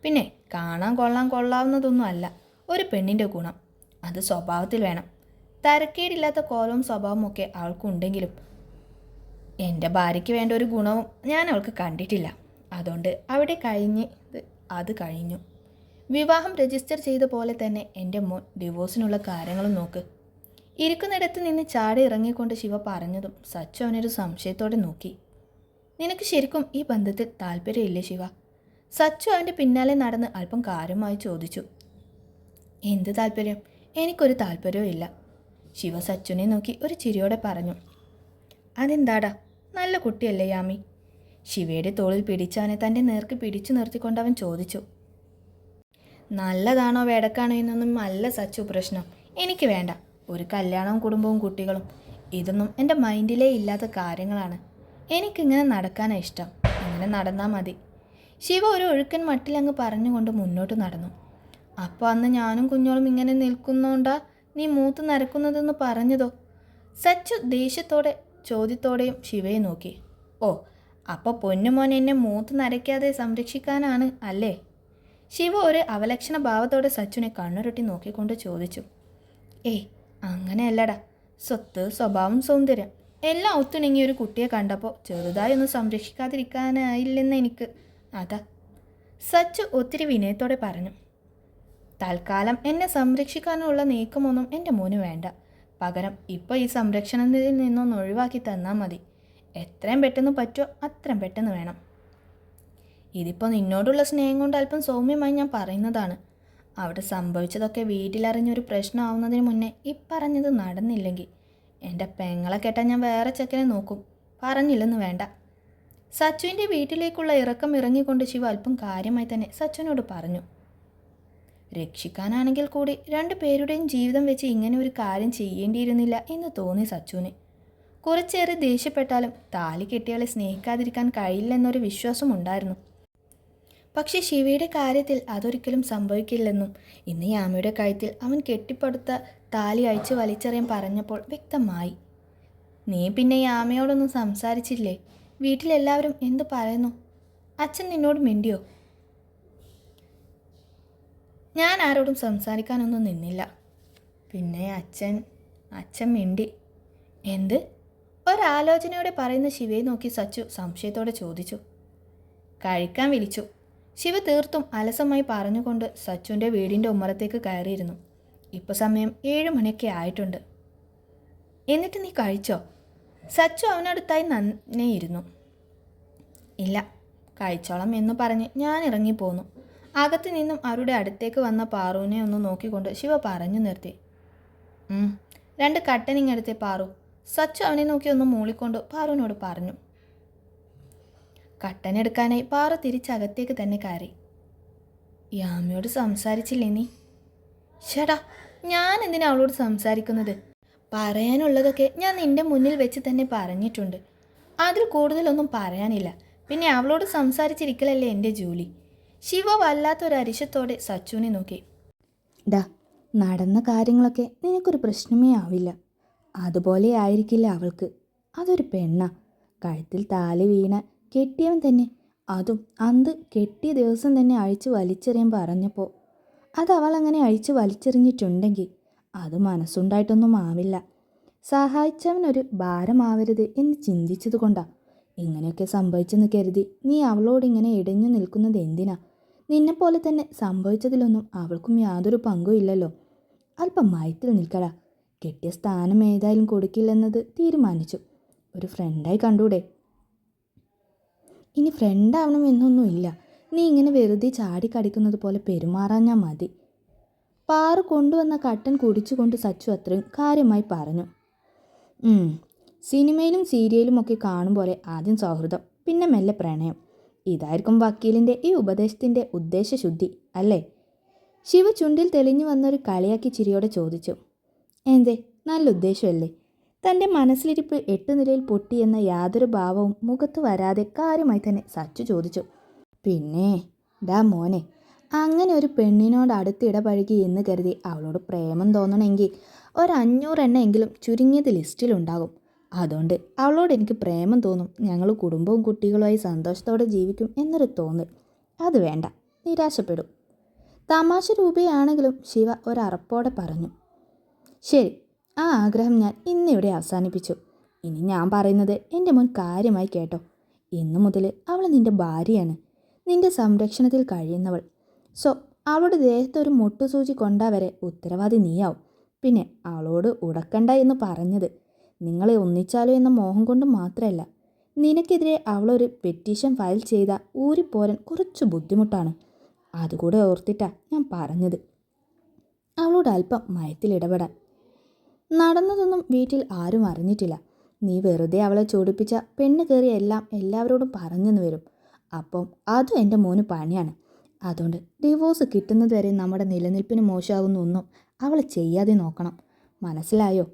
പിന്നെ കാണാൻ കൊള്ളാവുന്നതൊന്നും അല്ല ഒരു പെണ്ണിൻ്റെ ഗുണം. അത് സ്വഭാവത്തിൽ വേണം. തരക്കേടില്ലാത്ത കോലവും സ്വഭാവവും ഒക്കെ അവൾക്കുണ്ടെങ്കിലും എൻ്റെ ഭാര്യയ്ക്ക് വേണ്ട ഒരു ഗുണവും ഞാൻ അവൾക്ക് കണ്ടിട്ടില്ല. അതുകൊണ്ട് അവിടെ അത് കഴിഞ്ഞു. വിവാഹം രജിസ്റ്റർ ചെയ്ത പോലെ തന്നെ എൻ്റെ മോൻ ഡിവോഴ്സിനുള്ള കാര്യങ്ങളും നോക്ക്. ഇരിക്കുന്നിടത്ത് നിന്ന് ചാടി ഇറങ്ങിക്കൊണ്ട് ശിവ പറഞ്ഞതും സച്ചു അവനൊരു സംശയത്തോടെ നോക്കി. നിനക്ക് ശരിക്കും ഈ ബന്ധത്തിൽ താല്പര്യമില്ലേ ശിവ? സച്ചു അവൻ്റെ പിന്നാലെ നടന്ന് അല്പം കാര്യമായി ചോദിച്ചു. എന്ത് താല്പര്യം? എനിക്കൊരു താല്പര്യവും ഇല്ല. ശിവ സച്ചുനെ നോക്കി ഒരു ചിരിയോടെ പറഞ്ഞു. അതെന്താടാ, നല്ല കുട്ടിയല്ലേ യാമി? ശിവയുടെ തോളിൽ പിടിച്ചവനെ തൻ്റെ നേർക്ക് പിടിച്ചു നിർത്തിക്കൊണ്ട് അവൻ ചോദിച്ചു. നല്ലതാണോ വേടക്കാണോ എന്നൊന്നും അല്ല സച്ചു പ്രശ്നം. എനിക്ക് വേണ്ട ഒരു കല്യാണവും കുടുംബവും കുട്ടികളും. ഇതൊന്നും എൻ്റെ മൈൻഡിലേ ഇല്ലാത്ത കാര്യങ്ങളാണ്. എനിക്കിങ്ങനെ നടക്കാനാണ് ഇഷ്ടം. അങ്ങനെ നടന്നാൽ മതി. ശിവ ഒരു ഒഴുക്കൻ മട്ടിലങ്ങ് പറഞ്ഞുകൊണ്ട് മുന്നോട്ട് നടന്നു. അപ്പോൾ അന്ന് ഞാനും കുഞ്ഞോളും ഇങ്ങനെ നിൽക്കുന്നോണ്ടാ നീ മൂത്ത് നരക്കുന്നതെന്ന് പറഞ്ഞതോ? സച്ചു ദേഷ്യത്തോടെ ചോദ്യത്തോടെയും ശിവയെ നോക്കി. ഓ, അപ്പോൾ പൊന്നുമോൻ എന്നെ മൂത്ത് നരയ്ക്കാതെ സംരക്ഷിക്കാനാണ് അല്ലേ? ശിവ ഒരു അവലക്ഷണ ഭാവത്തോടെ സച്ചുനെ കണ്ണുരുട്ടി നോക്കിക്കൊണ്ട് ചോദിച്ചു. ഏയ്, അങ്ങനെയല്ലടാ. സ്വത്ത്, സ്വഭാവം, സൗന്ദര്യം എല്ലാം ഒത്തുണങ്ങിയ ഒരു കുട്ടിയെ കണ്ടപ്പോൾ ചെറുതായി ഒന്ന് സംരക്ഷിക്കാതിരിക്കാനായില്ലെന്ന് എനിക്ക്. അതാ. സച്ചു ഒത്തിരി വിനയത്തോടെ പറഞ്ഞു. തൽക്കാലം എന്നെ സംരക്ഷിക്കാനുള്ള നീക്കമൊന്നും എൻ്റെ മോന് വേണ്ട. പകരം ഇപ്പോൾ ഈ സംരക്ഷണത്തിൽ നിന്നൊന്ന് ഒഴിവാക്കി തന്നാൽ മതി. എത്രയും പെട്ടെന്ന് പറ്റുമോ അത്രയും പെട്ടെന്ന് വേണം. ഇതിപ്പോൾ നിന്നോടുള്ള സ്നേഹം കൊണ്ട് അല്പം സൗമ്യമായി ഞാൻ പറയുന്നതാണ്. അവിടെ സംഭവിച്ചതൊക്കെ വീട്ടിലറിഞ്ഞൊരു പ്രശ്നമാവുന്നതിന് മുന്നേ പറഞ്ഞത് നടന്നില്ലെങ്കിൽ എൻ്റെ പെങ്ങളെ കേട്ടാൽ ഞാൻ വേറെ ചെക്കനെ നോക്കും. പറഞ്ഞില്ലെന്ന് വേണ്ട. സച്ചുവിൻ്റെ വീട്ടിലേക്കുള്ള ഇറക്കം ഇറങ്ങിക്കൊണ്ട് ശിവ അല്പം കാര്യമായി തന്നെ സച്ചുവിനോട് പറഞ്ഞു. രക്ഷിക്കാനാണെങ്കിൽ കൂടി 2 പേരുടെയും ജീവിതം വെച്ച് ഇങ്ങനെ ഒരു കാര്യം ചെയ്യേണ്ടിയിരുന്നില്ല എന്ന് തോന്നി സച്ചുവിന്. കുറച്ചേറെ ദേഷ്യപ്പെട്ടാലും താലി കെട്ടിയാളെ സ്നേഹിക്കാതിരിക്കാൻ കഴിയില്ലെന്നൊരു വിശ്വാസമുണ്ടായിരുന്നു. പക്ഷേ ശിവയുടെ കാര്യത്തിൽ അതൊരിക്കലും സംഭവിക്കില്ലെന്നും ഇന്ന് യാമയുടെ കഴുത്തിൽ അവൻ കെട്ടിപ്പടുത്ത താലി അഴിച്ച് വലിച്ചെറിയാൻ പറഞ്ഞപ്പോൾ വ്യക്തമായി. നീ പിന്നെ യാമയോടൊന്നും സംസാരിച്ചില്ലേ? വീട്ടിലെല്ലാവരും എന്തു പറയുന്നു? അച്ഛൻ നിന്നോട് മിണ്ടിയോ? ഞാൻ ആരോടും സംസാരിക്കാനൊന്നും നിന്നില്ല. പിന്നെ അച്ഛൻ മിണ്ടി. എന്ത്? ഒരാലോചനയോടെ പറയുന്ന ശിവയെ നോക്കി സച്ചു സംശയത്തോടെ ചോദിച്ചു. കഴിക്കാൻ വിളിച്ചു. ശിവ തീർത്തും അലസമായി പറഞ്ഞുകൊണ്ട് സച്ചുവിൻ്റെ വീടിൻ്റെ ഉമ്മറത്തേക്ക് കയറിയിരുന്നു. ഇപ്പോൾ സമയം 7 മണിയൊക്കെ ആയിട്ടുണ്ട്. എന്നിട്ട് നീ കഴിച്ചോ? സച്ചു അവനടുത്തായി നന്നേയിരുന്നു. ഇല്ല, കഴിച്ചോളം എന്ന് പറഞ്ഞ് ഞാൻ ഇറങ്ങിപ്പോന്നു. അകത്ത് നിന്നും അവരുടെ അടുത്തേക്ക് വന്ന പാറുവിനെ ഒന്ന് നോക്കിക്കൊണ്ട് ശിവ പറഞ്ഞു നിർത്തി. 2 കട്ടനിങ്ങെടുത്തേ പാറു. സച്ചു അവനെ നോക്കി ഒന്ന് മൂളിക്കൊണ്ട് പാറുവിനോട് പറഞ്ഞു. കട്ടനെടുക്കാനായി പാറു തിരിച്ചകത്തേക്ക് തന്നെ കയറി. യാമയോട് സംസാരിച്ചില്ലേ നീ? ചേടാ, ഞാൻ എന്തിനാ അവളോട് സംസാരിക്കുന്നത്? പറയാനുള്ളതൊക്കെ ഞാൻ നിന്റെ മുന്നിൽ വെച്ച് തന്നെ പറഞ്ഞിട്ടുണ്ട്. അതിൽ കൂടുതലൊന്നും പറയാനില്ല. പിന്നെ അവളോട് സംസാരിച്ചിരിക്കലല്ലേ എൻ്റെ ജോലി. ശിവ വല്ലാത്തൊരരിശത്തോടെ സച്ചുവിനെ നോക്കി. ഡാ, നടന്ന കാര്യങ്ങളൊക്കെ നിനക്കൊരു പ്രശ്നമേ ആവില്ല. അതുപോലെ ആയിരിക്കില്ല അവൾക്ക്. അതൊരു പെണ്ണ. കഴുത്തിൽ താലി വീണ കെട്ടിയവൻ തന്നെ, അതും അന്ത് കെട്ടിയ ദിവസം തന്നെ അഴിച്ചു വലിച്ചെറിയാൻ പറഞ്ഞപ്പോൾ അത് അവൾ അങ്ങനെ അഴിച്ചു വലിച്ചെറിഞ്ഞിട്ടുണ്ടെങ്കിൽ അത് മനസ്സുണ്ടായിട്ടൊന്നും ആവില്ല. സഹായിച്ചവനൊരു ഭാരമാവരുത് എന്ന് ചിന്തിച്ചത് കൊണ്ടാ ഇങ്ങനെയൊക്കെ സംഭവിച്ചെന്ന് കരുതി നീ അവളോടിങ്ങനെ ഇടഞ്ഞു നിൽക്കുന്നത് എന്തിനാ? നിന്നെപ്പോലെ തന്നെ സംഭവിച്ചതിലൊന്നും അവൾക്കും യാതൊരു പങ്കും ഇല്ലല്ലോ. അല്പം മയത്തിൽ നിൽക്കടാ. കെട്ടിയ സ്ഥാനം ഏതായാലും കൊടുക്കില്ലെന്നത് തീരുമാനിച്ചു. ഒരു ഫ്രണ്ടായി കണ്ടൂടെ? ഇനി ഫ്രണ്ടാവണം എന്നൊന്നുമില്ല. നീ ഇങ്ങനെ വെറുതെ ചാടിക്കടിക്കുന്നത് പോലെ പെരുമാറാഞ്ഞാൽ മതി. പാറു കൊണ്ടുവന്ന കട്ടൻ കുടിച്ചുകൊണ്ട് സച്ചു അത്രയും കാര്യമായി പറഞ്ഞു. സിനിമയിലും സീരിയലും ഒക്കെ കാണും പോലെ ആദ്യം സൗഹൃദം, പിന്നെ മെല്ലെ പ്രണയം. ഇതായിരിക്കും വക്കീലിൻ്റെ ഈ ഉപദേശത്തിൻ്റെ ഉദ്ദേശശുദ്ധി അല്ലേ? ശിവ ചുണ്ടിൽ തെളിഞ്ഞു വന്നൊരു കളിയാക്കി ചിരിയോടെ ചോദിച്ചു. എന്തേ, നല്ല ഉദ്ദേശമല്ലേ? തൻ്റെ മനസ്സിലിരിപ്പ് 8 നിലയിൽ പൊട്ടിയെന്ന യാതൊരു ഭാവവും മുഖത്ത് വരാതെ കാര്യമായി തന്നെ സച്ചു ചോദിച്ചു. പിന്നെ ഡാ മോനെ, അങ്ങനെ ഒരു പെണ്ണിനോട് അടുത്ത് ഇടപഴകി എന്ന് കരുതി അവളോട് പ്രേമം തോന്നണമെങ്കിൽ 500 എണ്ണമെങ്കിലും ചുരുങ്ങിയത് ലിസ്റ്റിലുണ്ടാകും. അതുകൊണ്ട് അവളോട് എനിക്ക് പ്രേമം തോന്നും, ഞങ്ങൾ കുടുംബവും കുട്ടികളുമായി സന്തോഷത്തോടെ ജീവിക്കും എന്നൊരു തോന്നൽ. അത് വേണ്ട, നിരാശപ്പെടും. തമാശ രൂപയാണെങ്കിലും ശിവ ഒരറപ്പോടെ പറഞ്ഞു. ശരി, ആ ആഗ്രഹം ഞാൻ ഇന്നിവിടെ അവസാനിപ്പിച്ചു. ഇനി ഞാൻ പറയുന്നത് എൻ്റെ മോൻ കാര്യമായി കേട്ടോ. ഇന്നു മുതൽ അവൾ നിൻ്റെ ഭാര്യയാണ്, നിൻ്റെ സംരക്ഷണത്തിൽ കഴിയുന്നവൾ. സോ അവളുടെ ദേഹത്ത് ഒരു മുട്ടുസൂചി കൊണ്ടാ വരെ ഉത്തരവാദി നീയാവും. പിന്നെ അവളോട് ഉടക്കണ്ട എന്ന് പറഞ്ഞത് നിങ്ങളെ ഒന്നിച്ചാലോ എന്ന മോഹം കൊണ്ട് മാത്രമല്ല. നിനക്കെതിരെ അവളൊരു പെറ്റീഷൻ ഫയൽ ചെയ്ത ഊരിപ്പോരാൻ കുറച്ച് ബുദ്ധിമുട്ടാണ്. അതുകൂടെ ഓർത്തിട്ടാ ഞാൻ പറഞ്ഞത്. അവളോട് അല്പം മയത്തിലിടപെടാൻ. നടന്നതൊന്നും വീട്ടിൽ ആരും അറിഞ്ഞിട്ടില്ല. നീ വെറുതെ അവളെ ചൊടിപ്പിച്ച പെണ്ണ് കയറി എല്ലാവരോടും പറഞ്ഞെന്ന് വരും. അപ്പം അതും എൻ്റെ മോന് പണിയാണ്. അതുകൊണ്ട് ഡിവോഴ്സ് കിട്ടുന്നത് വരെ നമ്മുടെ നിലനിൽപ്പിന് മോശമാകുന്ന ഒന്നും അവൾ ചെയ്യാതെ നോക്കണം. മനസ്സിലായോ?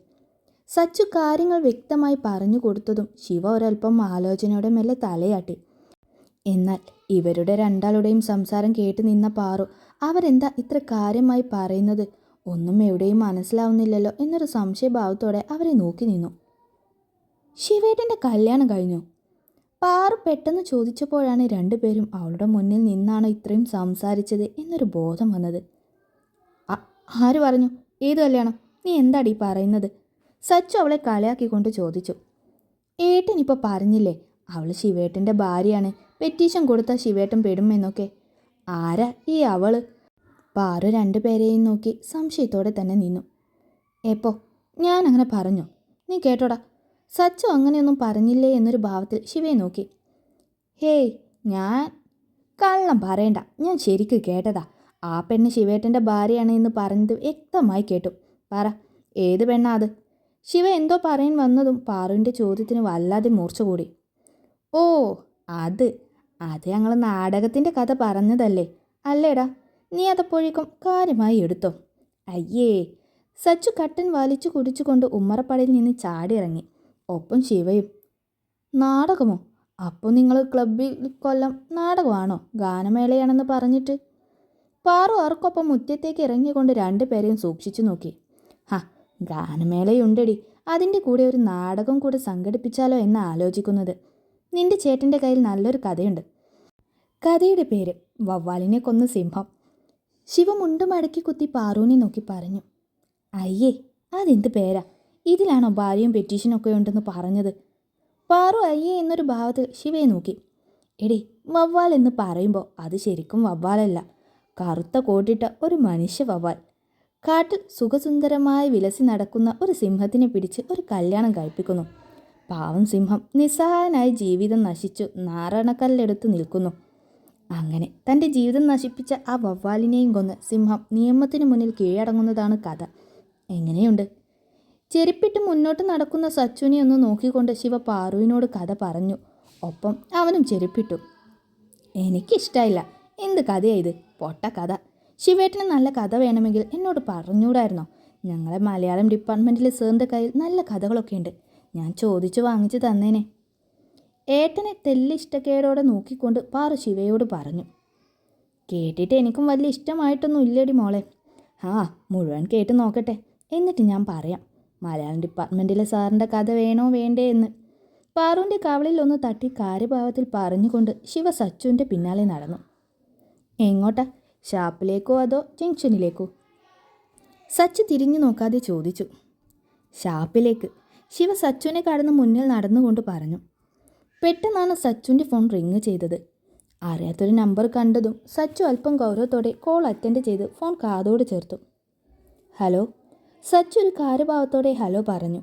സച്ചു കാര്യങ്ങൾ വ്യക്തമായി പറഞ്ഞു കൊടുത്തതും ശിവ ഒരൽപ്പം ആലോചനയോടെ മെല്ലെ തലയാട്ടി. എന്നാൽ ഇവരുടെ രണ്ടാളുടെയും സംസാരം കേട്ട് നിന്ന പാറു അവരെന്താ ഇത്ര കാര്യമായി പറയുന്നത്, ഒന്നും എവിടെയും മനസ്സിലാവുന്നില്ലല്ലോ എന്നൊരു സംശയഭാവത്തോടെ അവരെ നോക്കി നിന്നു. ശിവേട്ടൻ്റെ കല്യാണം കഴിഞ്ഞു? പാറു പെട്ടെന്ന് ചോദിച്ചപ്പോഴാണ് 2 പേരും അവളുടെ മുന്നിൽ നിന്നാണ് ഇത്രയും സംസാരിച്ചത് എന്നൊരു ബോധം വന്നത്. ആര് പറഞ്ഞു? ഏത് കല്യാണം? നീ എന്താടി പറയുന്നത്? സച്ചു അവളെ കളിയാക്കിക്കൊണ്ട് ചോദിച്ചു. ഏട്ടൻ ഇപ്പോൾ പറഞ്ഞില്ലേ അവൾ ശിവേട്ടൻ്റെ ഭാര്യയാണ്, പെറ്റീഷൻ കൊടുത്താൽ ശിവേട്ടൻ പെടുമെന്നൊക്കെ. ആരാ ഈ അവള്? പാറു 2 പേരെയും നോക്കി സംശയത്തോടെ തന്നെ നിന്നു. എപ്പോ? ഞാൻ അങ്ങനെ പറഞ്ഞു? നീ കേട്ടോടാ. സച്ചു അങ്ങനെയൊന്നും പറഞ്ഞില്ലേ എന്നൊരു ഭാവത്തിൽ ശിവയെ നോക്കി. ഹേയ്, ഞാൻ കള്ളം പറയണ്ട, ഞാൻ ശരിക്ക് കേട്ടതാ. ആ പെണ്ണ് ശിവേട്ടൻ്റെ ഭാര്യയാണ് എന്ന് പറഞ്ഞത് വ്യക്തമായി കേട്ടു. പറ, ഏത് പെണ്ണാ അത്? ശിവ എന്തോ പറയാൻ വന്നതും പാറുവിൻ്റെ ചോദ്യത്തിന് വല്ലാതെ മൂർച്ച കൂടി. ഓ, അത് ഞങ്ങൾ നാടകത്തിൻ്റെ കഥ പറഞ്ഞതല്ലേ അല്ലേടാ? നീ അതപ്പോഴേക്കും കാര്യമായി എടുത്തോ? അയ്യേ. സച്ചു കട്ടൻ വലിച്ചു കുടിച്ചുകൊണ്ട് ഉമ്മറപ്പടയിൽ നിന്ന് ചാടിയിറങ്ങി. ഒപ്പം ശിവയും. നാടകമോ? അപ്പോൾ നിങ്ങൾ ക്ലബ്ബിൽ കൊല്ലം നാടകമാണോ ഗാനമേളയാണെന്ന് പറഞ്ഞിട്ട്? പാറു അവർക്കൊപ്പം മുറ്റത്തേക്ക് ഇറങ്ങിക്കൊണ്ട് രണ്ടുപേരെയും സൂക്ഷിച്ചു നോക്കി. ഹാ, ഗാനമേളയുണ്ടടി, അതിൻ്റെ കൂടെ ഒരു നാടകം കൂടെ സംഘടിപ്പിച്ചാലോ എന്ന് ആലോചിക്കുന്നത്. നിന്റെ ചേട്ടൻ്റെ കയ്യിൽ നല്ലൊരു കഥയുണ്ട്. കഥയുടെ പേര് വവ്വാലിനെ കൊന്ന സിംഹം. ശിവ മുണ്ട് മടക്കി കുത്തി പാറുവിനെ നോക്കി പറഞ്ഞു. അയ്യേ, അതെന്ത് പേരാ? ഇതിലാണോ ഭാര്യയും പെറ്റീഷനൊക്കെ ഉണ്ടെന്ന് പറഞ്ഞത്? പാറു അയ്യേ എന്നൊരു ഭാവത്തിൽ ശിവയെ നോക്കി. എടി, വവ്വാൽ എന്ന് പറയുമ്പോൾ അത് ശരിക്കും വവ്വാലല്ല, കറുത്ത കോട്ടിട്ട ഒരു മനുഷ്യ വവ്വാൽ. കാട്ടിൽ സുഖസുന്ദരമായി വിലസി നടക്കുന്ന ഒരു സിംഹത്തിനെ പിടിച്ച് ഒരു കല്യാണം കഴിപ്പിക്കുന്നു. പാവം സിംഹം നിസ്സഹായനായി ജീവിതം നശിച്ചു നാരണക്കല്ലെടുത്ത് നിൽക്കുന്നു. അങ്ങനെ തൻ്റെ ജീവിതം നശിപ്പിച്ച ആ വവ്വാലിനെയും കൊന്ന് സിംഹം നിയമത്തിന് മുന്നിൽ കീഴടങ്ങുന്നതാണ് കഥ. എങ്ങനെയുണ്ട്? ചെരുപ്പിട്ട് മുന്നോട്ട് നടക്കുന്ന സച്ചുവിനെ ഒന്ന് നോക്കിക്കൊണ്ട് ശിവ പാറുവിനോട് കഥ പറഞ്ഞു. ഒപ്പം അവനും ചെരുപ്പിട്ടു. എനിക്കിഷ്ടായില്ല. എന്ത് കഥയാണ് ഇത്? പൊട്ട കഥ. ശിവേട്ടന് നല്ല കഥ വേണമെങ്കിൽ എന്നോട് പറഞ്ഞൂടായിരുന്നോ? ഞങ്ങളെ മലയാളം ഡിപ്പാർട്ട്മെൻറ്റിലെ സാറിൻ്റെ കയ്യിൽ നല്ല കഥകളൊക്കെ ഉണ്ട്, ഞാൻ ചോദിച്ചു വാങ്ങിച്ചു തന്നേനെ. ഏട്ടനെ തെല്ലിഷ്ടക്കേടോടെ നോക്കിക്കൊണ്ട് പാറു ശിവയോട് പറഞ്ഞു. കേട്ടിട്ട് എനിക്കും വലിയ ഇഷ്ടമായിട്ടൊന്നും ഇല്ലടി മോളെ. ആ, മുഴുവൻ കേട്ട് നോക്കട്ടെ, എന്നിട്ട് ഞാൻ പറയാം മലയാളം ഡിപ്പാർട്ട്മെൻറ്റിലെ സാറിൻ്റെ കഥ വേണോ വേണ്ടേ എന്ന്. പാറുവിൻ്റെ കവളിൽ ഒന്ന് തട്ടി കാര്യഭാവത്തിൽ പറഞ്ഞുകൊണ്ട് ശിവ സച്ചുവിൻ്റെ പിന്നാലെ നടന്നു. എങ്ങോട്ടാ? ഷാപ്പിലേക്കോ അതോ ജംഗ്ഷനിലേക്കോ? സച്ചു തിരിഞ്ഞു നോക്കാതെ ചോദിച്ചു. ഷാപ്പിലേക്ക്. ശിവ സച്ചുവിനെ കടന്ന് മുന്നിൽ നടന്നുകൊണ്ട് പറഞ്ഞു. പെട്ടെന്നാണ് സച്ചുവിൻ്റെ ഫോൺ റിങ് ചെയ്തത്. അറിയാത്തൊരു നമ്പർ കണ്ടതും സച്ചു അല്പം ഗൗരവത്തോടെ കോൾ അറ്റൻഡ് ചെയ്ത് ഫോൺ കാതോട് ചേർത്തു. ഹലോ. സച്ചു ഒരു കാര്യഭാവത്തോടെ ഹലോ പറഞ്ഞു.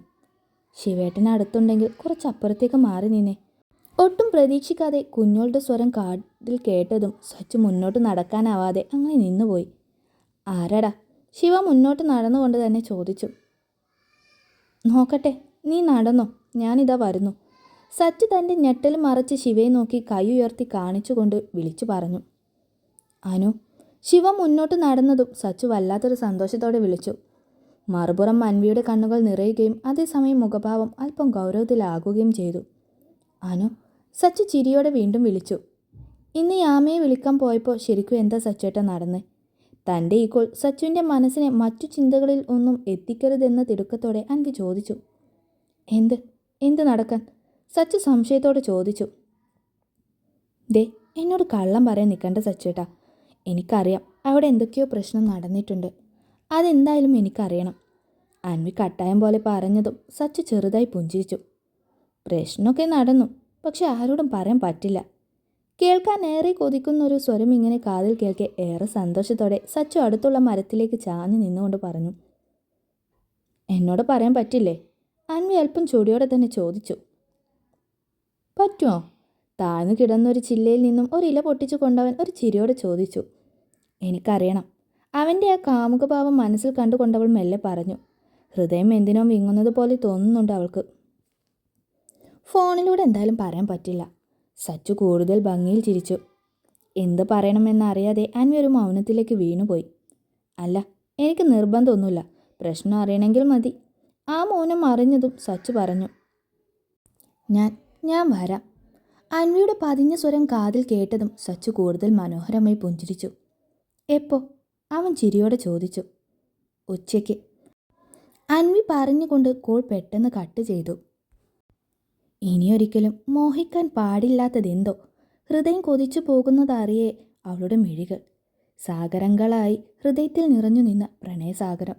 ശിവേട്ടൻ അടുത്തുണ്ടെങ്കിൽ കുറച്ചപ്പുറത്തേക്ക് മാറി നിന്നേ. ഒട്ടും പ്രതീക്ഷിക്കാതെ കുഞ്ഞോളുടെ സ്വരം കാതിൽ കേട്ടതും സച്ചു മുന്നോട്ട് നടക്കാനാവാതെ അങ്ങനെ നിന്നുപോയി. ആരാടാ? ശിവ മുന്നോട്ട് നടന്നുകൊണ്ട് തന്നെ ചോദിച്ചു. നോക്കട്ടെ, നീ നടന്നോ, ഞാനിതാ വരുന്നു. സച്ചു തൻ്റെ ഞെട്ടൽ മറച്ച് ശിവയെ നോക്കി കൈ ഉയർത്തി കാണിച്ചുകൊണ്ട് വിളിച്ചു പറഞ്ഞു. അനു. ശിവ മുന്നോട്ട് നടന്നതും സച്ചു വല്ലാത്തൊരു സന്തോഷത്തോടെ വിളിച്ചു. മറുപുറം മൻവിയുടെ കണ്ണുകൾ നിറയുകയും അതേസമയം മുഖഭാവം അല്പം ഗൗരവത്തിലാകുകയും ചെയ്തു. അനു. സച്ചു ചിരിയോടെ വീണ്ടും വിളിച്ചു. ഇന്ന് യാമയെ വിളിക്കാൻ പോയപ്പോൾ ശരിക്കും എന്താ സച്ചുവേട്ട നടന്നേ? തൻ്റെ ഈ കോൾ സച്ചുവിൻ്റെ മനസ്സിനെ മറ്റു ചിന്തകളിൽ ഒന്നും എത്തിക്കരുതെന്ന തിടുക്കത്തോടെ അൻവി ചോദിച്ചു. എന്ത് നടക്കാൻ? സച്ചു സംശയത്തോടെ ചോദിച്ചു. ദേ, എന്നോട് കള്ളം പറയാൻ നിൽക്കണ്ട സച്ചുവേട്ടാ. എനിക്കറിയാം അവിടെ എന്തൊക്കെയോ പ്രശ്നം നടന്നിട്ടുണ്ട്. അതെന്തായാലും എനിക്കറിയണം. അൻവി കട്ടായം പോലെ പറഞ്ഞതും സച്ചു ചെറുതായി പുഞ്ചിരിച്ചു. പ്രശ്നമൊക്കെ നടന്നു, പക്ഷെ ആരോടും പറയാൻ പറ്റില്ല. കേൾക്കാൻ ഏറെ കൊതിക്കുന്നൊരു സ്വരം ഇങ്ങനെ കാതിൽ കേൾക്കെ ഏറെ സന്തോഷത്തോടെ സച്ചു അടുത്തുള്ള മരത്തിലേക്ക് ചാഞ്ഞു നിന്നുകൊണ്ട് പറഞ്ഞു. എന്നോട് പറയാൻ പറ്റില്ലേ? അൻവി അല്പം ചൊടിയോടെ തന്നെ ചോദിച്ചു. പറ്റുമോ? താഴ്ന്നു കിടന്നൊരു ചില്ലയിൽ നിന്നും ഒരില പൊട്ടിച്ചു കൊണ്ടവൻ ഒരു ചിരിയോടെ ചോദിച്ചു. എനിക്കറിയണം. അവൻ്റെ ആ കാമുകഭാവം മനസ്സിൽ കണ്ടുകൊണ്ടവൾ മെല്ലെ പറഞ്ഞു. ഹൃദയം എന്തിനോ വിങ്ങുന്നത് പോലെ തോന്നുന്നുണ്ട് അവൾക്ക്. ഫോണിലൂടെ എന്തായാലും പറയാൻ പറ്റില്ല. സച്ചു കൂടുതൽ ഭംഗിയിൽ ചിരിച്ചു. എന്ത് പറയണമെന്നറിയാതെ അൻവി ഒരു മൗനത്തിലേക്ക് വീണുപോയി. അല്ല, എനിക്ക് നിർബന്ധമൊന്നുമില്ല, പ്രശ്നം അറിയണമെങ്കിൽ മതി. ആ മൗനം അറിഞ്ഞതും സച്ചു പറഞ്ഞു. ഞാൻ വരാം. അൻവിയുടെ പതിഞ്ഞ സ്വരം കാതിൽ കേട്ടതും സച്ചു കൂടുതൽ മനോഹരമായി പുഞ്ചിരിച്ചു. എപ്പോ? അവൻ ചിരിയോടെ ചോദിച്ചു. ഉച്ചയ്ക്ക്. അൻവി പറഞ്ഞുകൊണ്ട് കോൾ പെട്ടെന്ന് കട്ട് ചെയ്തു. ഇനിയൊരിക്കലും മോഹിക്കാൻ പാടില്ലാത്തതെന്തോ ഹൃദയം കൊതിച്ചു പോകുന്നതറിയേ അവളുടെ മിഴികൾ. സാഗരങ്ങളായി ഹൃദയത്തിൽ നിറഞ്ഞു നിന്ന പ്രണയസാഗരം.